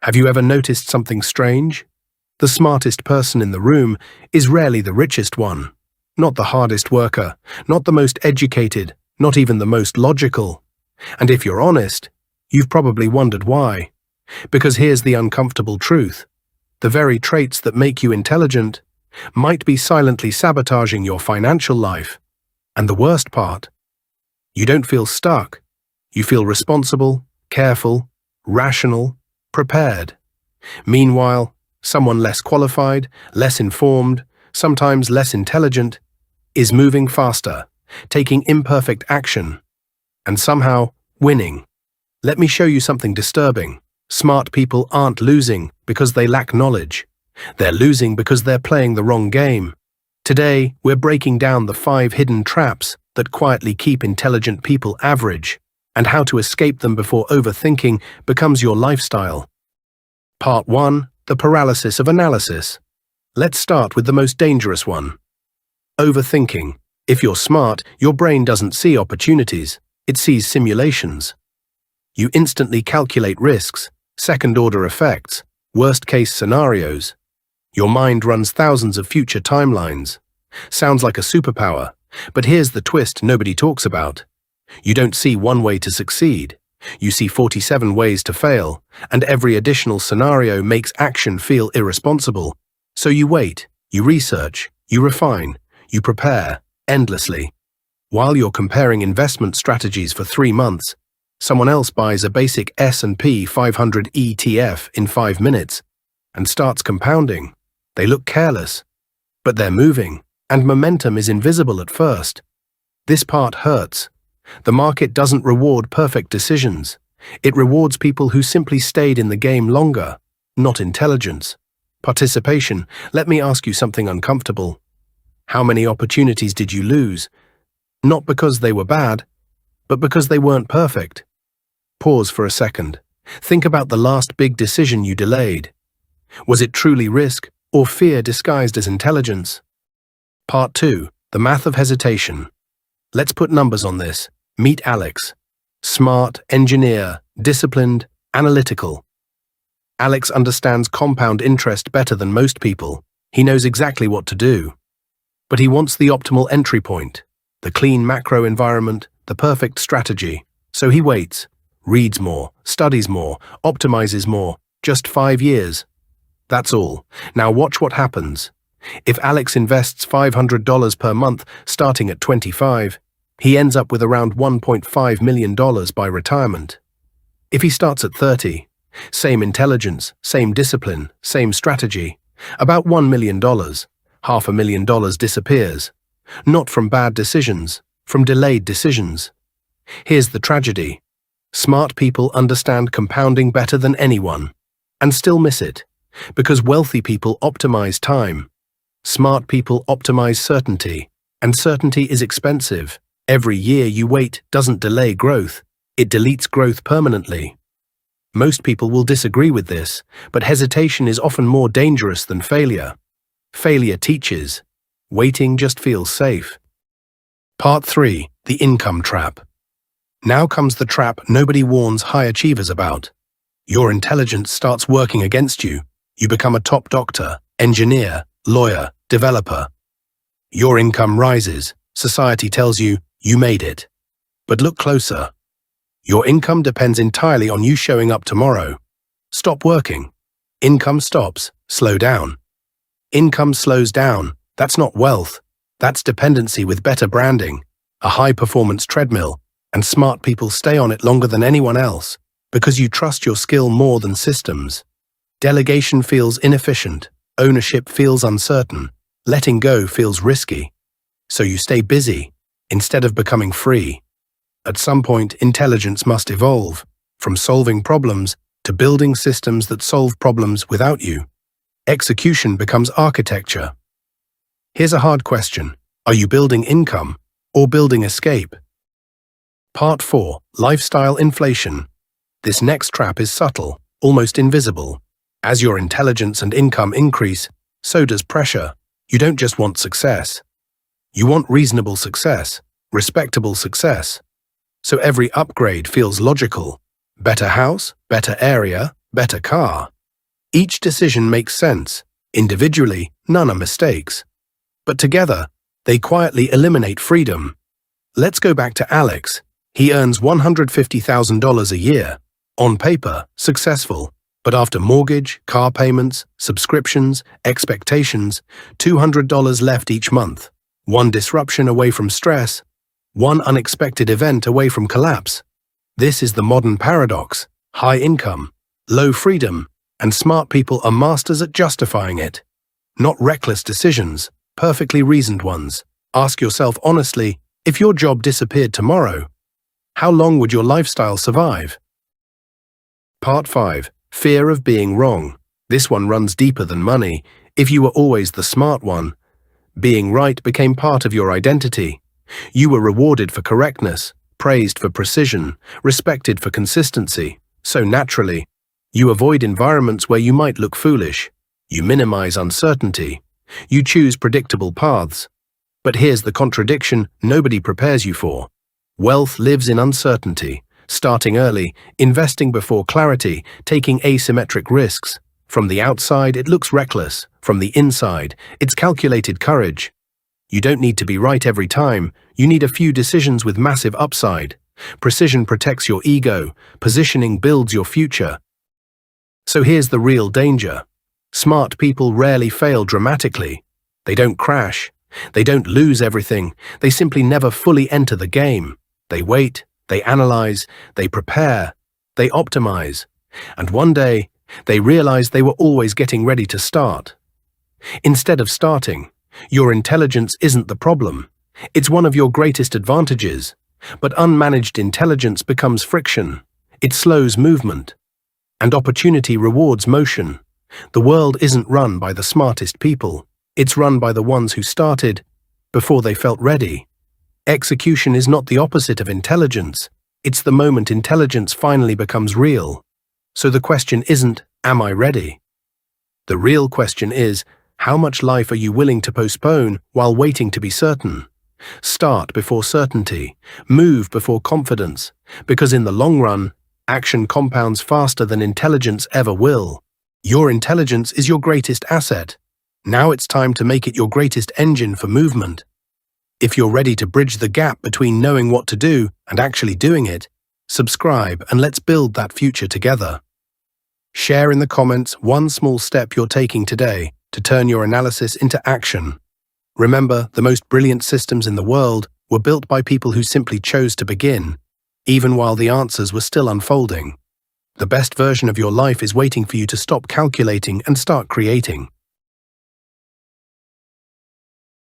Have you ever noticed something strange? The smartest person in the room is rarely the richest one. Not the hardest worker, not the most educated, not even the most logical. And if you're honest, you've probably wondered why. Because here's the uncomfortable truth. The very traits that make you intelligent might be silently sabotaging your financial life. And the worst part, you don't feel stuck. You feel responsible, careful, rational, prepared. Meanwhile, someone less qualified, less informed, sometimes less intelligent, is moving faster, taking imperfect action, and somehow winning. Let me show you something disturbing. Smart people aren't losing because they lack knowledge. They're losing because they're playing the wrong game. Today, we're breaking down the 5 hidden traps that quietly keep intelligent people average, and how to escape them before overthinking becomes your lifestyle. Part 1. The paralysis of analysis. Let's start with the most dangerous one. Overthinking. If you're smart, your brain doesn't see opportunities, it sees simulations. You instantly calculate risks, second-order effects, worst-case scenarios. Your mind runs thousands of future timelines. Sounds like a superpower, but here's the twist nobody talks about. You don't see one way to succeed. You see 47 ways to fail, and every additional scenario makes action feel irresponsible. So you wait, you research, you refine, you prepare, endlessly. While you're comparing investment strategies for 3 months, someone else buys a basic S&P 500 ETF in 5 minutes and starts compounding. They look careless, but they're moving, and momentum is invisible at first. This part hurts. The market doesn't reward perfect decisions. It rewards people who simply stayed in the game longer, not intelligence. Participation. Let me ask you something uncomfortable. How many opportunities did you lose? Not because they were bad, but because they weren't perfect. Pause for a second. Think about the last big decision you delayed. Was it truly risk or fear disguised as intelligence? Part 2. The math of hesitation. Let's put numbers on this. Meet Alex. Smart, engineer, disciplined, analytical. Alex understands compound interest better than most people. He knows exactly what to do. But he wants the optimal entry point, the clean macro environment, the perfect strategy. So he waits, reads more, studies more, optimizes more. Just 5 years. That's all. Now watch what happens. If Alex invests $500 per month starting at 25, he ends up with around $1.5 million by retirement. If he starts at 30, same intelligence, same discipline, same strategy, about $1 million, $500,000 disappears. Not from bad decisions, from delayed decisions. Here's the tragedy. Smart people understand compounding better than anyone, and still miss it, because wealthy people optimize time. Smart people optimize certainty, and certainty is expensive. Every year you wait doesn't delay growth, it deletes growth permanently. Most people will disagree with this, but hesitation is often more dangerous than failure. Failure teaches. Waiting just feels safe. Part 3. The income trap. Now comes the trap nobody warns high achievers about. Your intelligence starts working against you. You become a top doctor, engineer, lawyer, developer. Your income rises. Society tells you, you made it. But look closer. Your income depends entirely on you showing up tomorrow. Stop working. Income stops. Slow down. Income slows down. That's not wealth. That's dependency with better branding, a high-performance treadmill, and smart people stay on it longer than anyone else because you trust your skill more than systems. Delegation feels inefficient. Ownership feels uncertain. Letting go feels risky. So you stay busy instead of becoming free. At some point, intelligence must evolve from solving problems to building systems that solve problems without you. Execution becomes architecture. Here's a hard question. Are you building income or building escape? Part 4. Lifestyle inflation. This next trap is subtle, almost invisible. As your intelligence and income increase, so does pressure. You don't just want success. You want reasonable success, respectable success. So every upgrade feels logical. Better house, better area, better car. Each decision makes sense. Individually, none are mistakes. But together, they quietly eliminate freedom. Let's go back to Alex. He earns $150,000 a year. On paper, successful. But after mortgage, car payments, subscriptions, expectations, $200 left each month. One disruption away from stress. One unexpected event away from collapse. This is the modern paradox. High income, low freedom, and smart people are masters at justifying it. Not reckless decisions, perfectly reasoned ones. Ask yourself honestly, if your job disappeared tomorrow, how long would your lifestyle survive? Part 5. Fear of being wrong. This one runs deeper than money. If you were always the smart one, being right became part of your identity. You were rewarded for correctness, praised for precision, respected for consistency. So naturally, you avoid environments where you might look foolish. You minimize uncertainty. You choose predictable paths. But here's the contradiction nobody prepares you for. Wealth lives in uncertainty. Starting early, investing before clarity, taking asymmetric risks. From the outside, it looks reckless. From the inside, it's calculated courage. You don't need to be right every time. You need a few decisions with massive upside. Precision protects your ego. Positioning builds your future. So here's the real danger. Smart people rarely fail dramatically. They don't crash. They don't lose everything. They simply never fully enter the game. They wait. They analyze. They prepare. They optimize. And one day, they realize they were always getting ready to start. Instead of starting, your intelligence isn't the problem. It's one of your greatest advantages. But unmanaged intelligence becomes friction. It slows movement. And opportunity rewards motion. The world isn't run by the smartest people. It's run by the ones who started before they felt ready. Execution is not the opposite of intelligence. It's the moment intelligence finally becomes real. So the question isn't, am I ready? The real question is, how much life are you willing to postpone while waiting to be certain? Start before certainty. Move before confidence. Because in the long run, action compounds faster than intelligence ever will. Your intelligence is your greatest asset. Now it's time to make it your greatest engine for movement. If you're ready to bridge the gap between knowing what to do and actually doing it, subscribe and let's build that future together. Share in the comments one small step you're taking today to turn your analysis into action. Remember, the most brilliant systems in the world were built by people who simply chose to begin, even while the answers were still unfolding. The best version of your life is waiting for you to stop calculating and start creating.